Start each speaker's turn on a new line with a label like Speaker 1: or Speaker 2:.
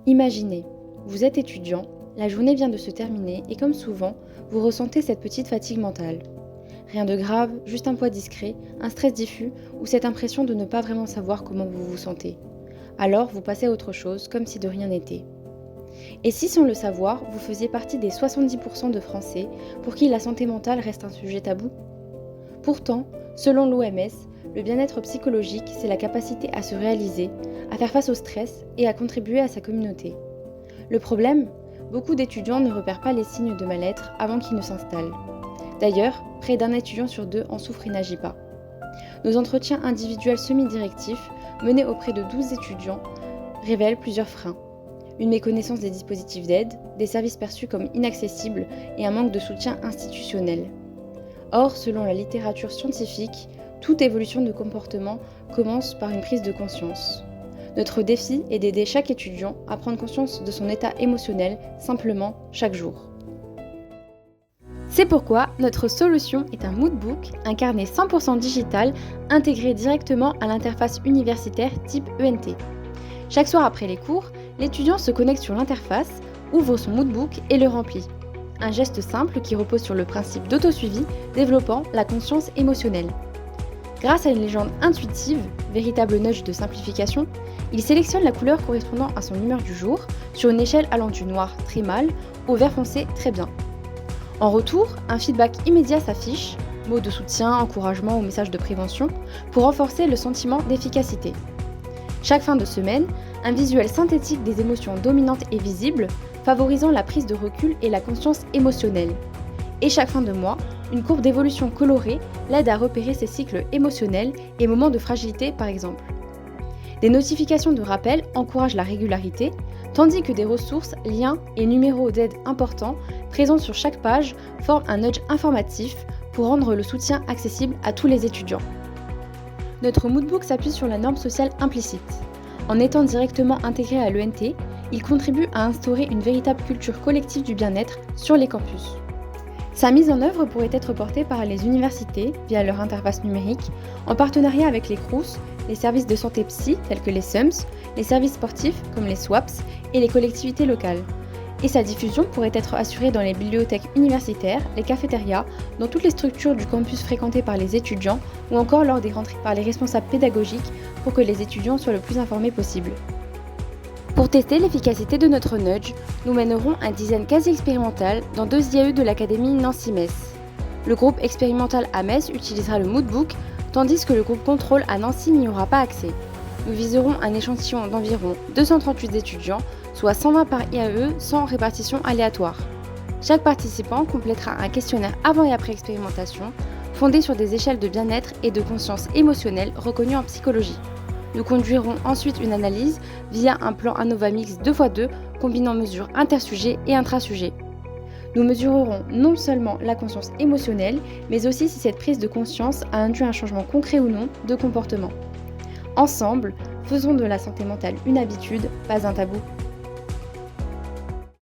Speaker 1: Imaginez, vous êtes étudiant, la journée vient de se terminer et comme souvent, vous ressentez cette petite fatigue mentale. Rien de grave, juste un poids discret, un stress diffus ou cette impression de ne pas vraiment savoir comment vous vous sentez. Alors vous passez à autre chose comme si de rien n'était. Et si sans le savoir, vous faisiez partie des 70% de Français pour qui la santé mentale reste un sujet tabou? Pourtant, selon l'OMS, le bien-être psychologique, c'est la capacité à se réaliser, à faire face au stress et à contribuer à sa communauté. Le problème, beaucoup d'étudiants ne repèrent pas les signes de mal-être avant qu'ils ne s'installent. D'ailleurs, près d'un étudiant sur deux en souffre et n'agit pas. Nos entretiens individuels semi-directifs, menés auprès de 12 étudiants, révèlent plusieurs freins. Une méconnaissance des dispositifs d'aide, des services perçus comme inaccessibles et un manque de soutien institutionnel. Or, selon la littérature scientifique, toute évolution de comportement commence par une prise de conscience. Notre défi est d'aider chaque étudiant à prendre conscience de son état émotionnel simplement chaque jour. C'est pourquoi notre solution est un moodbook, un carnet 100% digital intégré directement à l'interface universitaire type ENT. Chaque soir après les cours, l'étudiant se connecte sur l'interface, ouvre son moodbook et le remplit. Un geste simple qui repose sur le principe d'autosuivi, développant la conscience émotionnelle. Grâce à une légende intuitive, véritable nudge de simplification, il sélectionne la couleur correspondant à son humeur du jour sur une échelle allant du noir très mal au vert foncé très bien. En retour, un feedback immédiat s'affiche, mots de soutien, encouragement ou messages de prévention, pour renforcer le sentiment d'efficacité. Chaque fin de semaine, un visuel synthétique des émotions dominantes et visibles, favorisant la prise de recul et la conscience émotionnelle. Et chaque fin de mois, une courbe d'évolution colorée l'aide à repérer ses cycles émotionnels et moments de fragilité par exemple. Des notifications de rappel encouragent la régularité, tandis que des ressources, liens et numéros d'aide importants présents sur chaque page forment un nudge informatif pour rendre le soutien accessible à tous les étudiants. Notre moodbook s'appuie sur la norme sociale implicite. En étant directement intégré à l'ENT, il contribue à instaurer une véritable culture collective du bien-être sur les campus. Sa mise en œuvre pourrait être portée par les universités via leur interface numérique, en partenariat avec les CROUS, les services de santé psy tels que les SUMS, les services sportifs comme les SWAPS et les collectivités locales. Et sa diffusion pourrait être assurée dans les bibliothèques universitaires, les cafétérias, dans toutes les structures du campus fréquentées par les étudiants ou encore lors des rentrées par les responsables pédagogiques pour que les étudiants soient le plus informés possible. Pour tester l'efficacité de notre nudge, nous mènerons un design quasi expérimental dans 2 IAE de l'Académie Nancy-Metz. Le groupe expérimental à Metz utilisera le moodbook, tandis que le groupe contrôle à Nancy n'y aura pas accès. Nous viserons un échantillon d'environ 238 étudiants, soit 120 par IAE sans répartition aléatoire. Chaque participant complétera un questionnaire avant et après expérimentation, fondé sur des échelles de bien-être et de conscience émotionnelle reconnues en psychologie. Nous conduirons ensuite une analyse via un plan ANOVA-Mix 2x2 combinant mesures intersujets et intrasujets. Nous mesurerons non seulement la conscience émotionnelle, mais aussi si cette prise de conscience a induit un changement concret ou non de comportement. Ensemble, faisons de la santé mentale une habitude, pas un tabou.